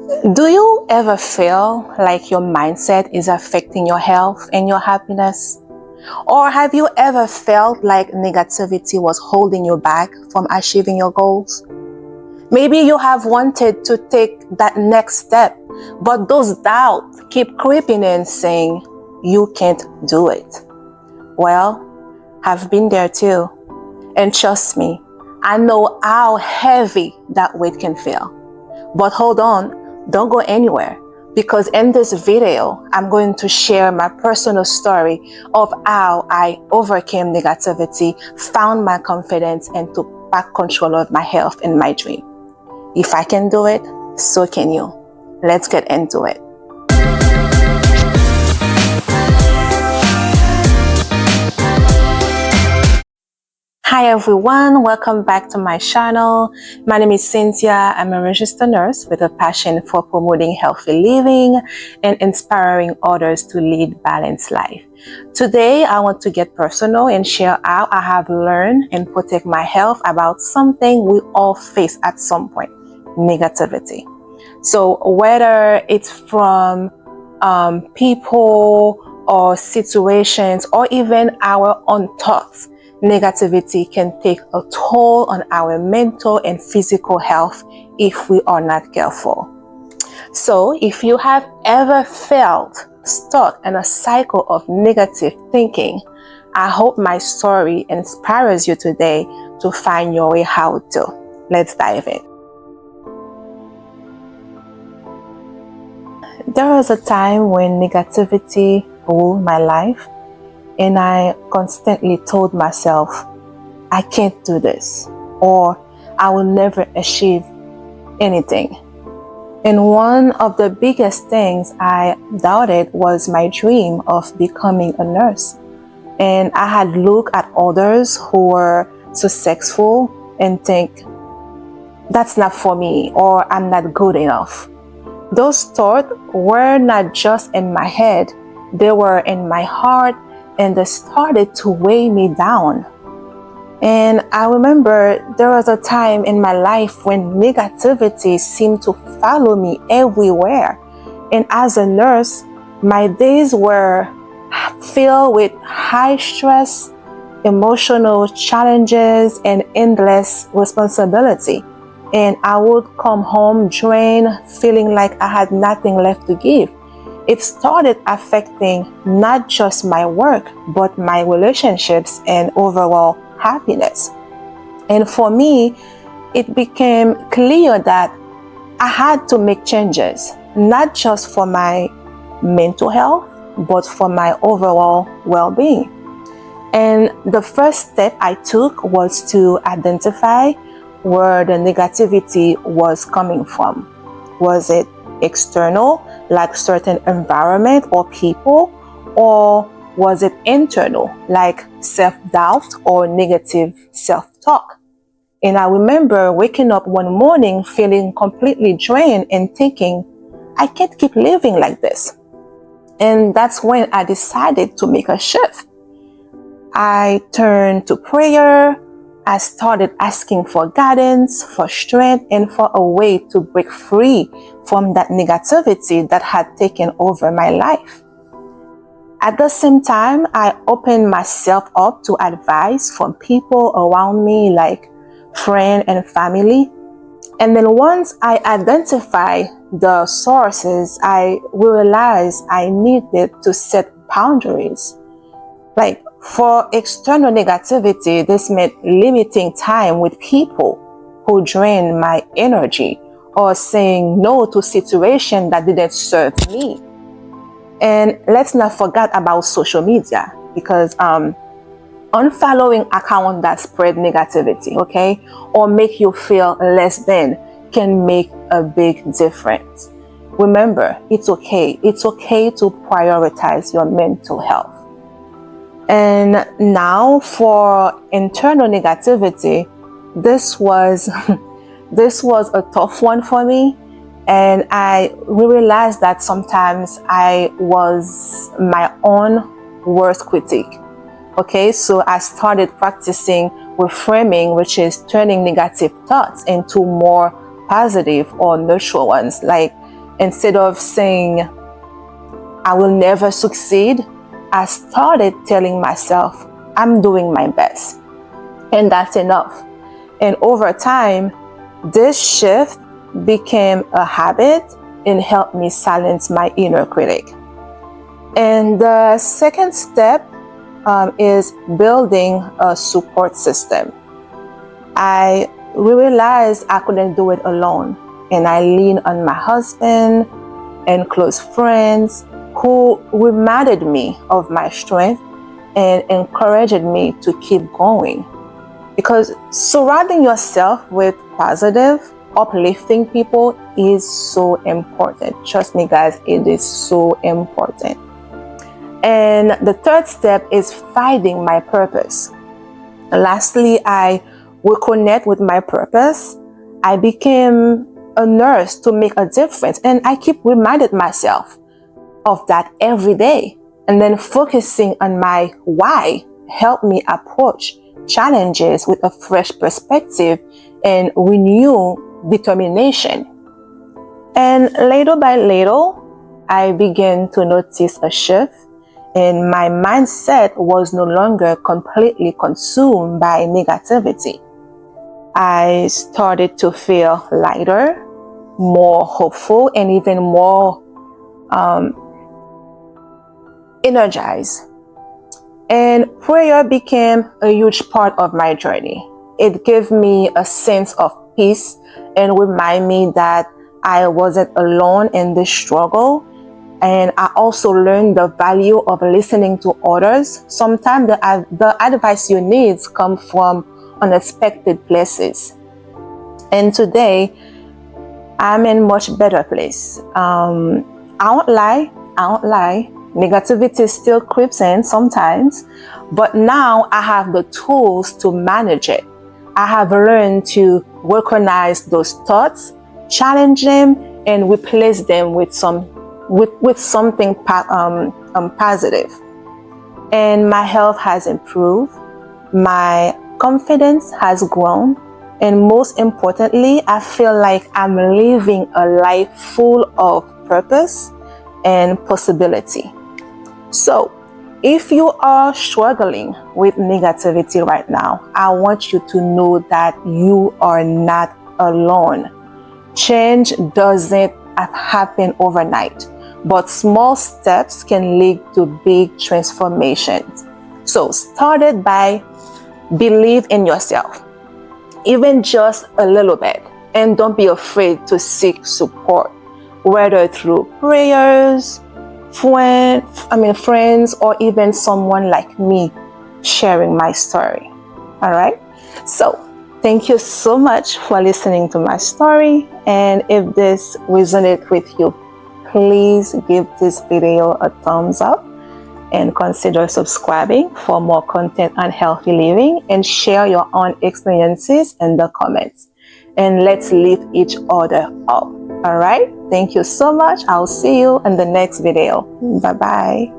Do you ever feel like your mindset is affecting your health and your happiness? Or have you ever felt like negativity was holding you back from achieving your goals? Maybe you have wanted to take that next step, but those doubts keep creeping in saying you can't do it. Well, I've been there too. And trust me, I know how heavy that weight can feel. But hold on, don't go anywhere. Because in this video, I'm going to share my personal story of how I overcame negativity, found my confidence, and took back control of my health and my dream. If I can do it, so can you. Let's get into it. Hi everyone, welcome back to my channel. My name is Cynthia. I'm a registered nurse with a passion for promoting healthy living and inspiring others to lead balanced life. Today, I want to get personal and share how I have learned and protect my health about something we all face at some point, negativity. So whether it's from people or situations or even our own thoughts, negativity can take a toll on our mental and physical health if we are not careful. So if you have ever felt stuck in a cycle of negative thinking, I hope my story inspires you today to find your way out too. Let's dive in. There was a time when negativity ruled my life, and I constantly told myself, I can't do this, or I will never achieve anything. And one of the biggest things I doubted was my dream of becoming a nurse. And I had looked at others who were successful and think, that's not for me, or I'm not good enough. Those thoughts were not just in my head, they were in my heart, and they started to weigh me down. And I remember there was a time in my life when negativity seemed to follow me everywhere. And as a nurse, my days were filled with high stress, emotional challenges, and endless responsibility. And I would come home drained, feeling like I had nothing left to give. It started affecting not just my work, but my relationships and overall happiness. And for me, it became clear that I had to make changes, not just for my mental health, but for my overall well-being. And the first step I took was to identify where the negativity was coming from. Was it external, like certain environment or people, or was it internal, like self-doubt or negative self-talk? And I remember waking up one morning feeling completely drained and thinking, I can't keep living like this. And that's when I decided to make a shift. I turned to prayer. I started asking for guidance, for strength, and for a way to break free from that negativity that had taken over my life. At the same time, I opened myself up to advice from people around me, like friends and family. And then once I identified the sources, I realized I needed to set boundaries. Like for external negativity, this meant limiting time with people who drained my energy or saying no to situations that didn't serve me. And let's not forget about social media, because unfollowing accounts that spread negativity, okay, or make you feel less than can make a big difference. Remember, it's okay. It's okay to prioritize your mental health. And now for internal negativity, this was a tough one for me. And I realized that sometimes I was my own worst critic. Okay, so I started practicing reframing, which is turning negative thoughts into more positive or neutral ones. Like Instead of saying, I will never succeed, I started telling myself, I'm doing my best, and that's enough. And over time, this shift became a habit and helped me silence my inner critic. And the second step is building a support system. I realized I couldn't do it alone, and I leaned on my husband and close friends who reminded me of my strength and encouraged me to keep going. Because surrounding yourself with positive, uplifting people is so important. Trust me, guys, it is so important. And the third step is finding my purpose. Lastly, I reconnect with my purpose. I became a nurse to make a difference, and I keep reminding myself of that every day. And then focusing on my why helped me approach challenges with a fresh perspective and renewed determination. And little by little, I began to notice a shift, and my mindset was no longer completely consumed by negativity. I started to feel lighter, more hopeful, and even more energized. And prayer became a huge part of my journey. It gave me a sense of peace and reminded me that I wasn't alone in this struggle. And I also learned the value of listening to others. Sometimes the advice you need come from unexpected places. And today, I'm in much better place. I won't lie. Negativity still creeps in sometimes, but now I have the tools to manage it. I have learned to recognize those thoughts, challenge them, and replace them with something positive. And my health has improved, my confidence has grown, and most importantly, I feel like I'm living a life full of purpose and possibility. So, if you are struggling with negativity right now, I want you to know that you are not alone. Change doesn't happen overnight, but small steps can lead to big transformations. So, started by believe in yourself, even just a little bit, and don't be afraid to seek support, whether through prayers, friends, or even someone like me sharing my story. All right. So thank you so much for listening to my story. And if this resonated with you, please give this video a thumbs up and consider subscribing for more content on healthy living, and share your own experiences in the comments. And let's lift each other up. All right. Thank you so much. I'll see you in the next video. Bye-bye.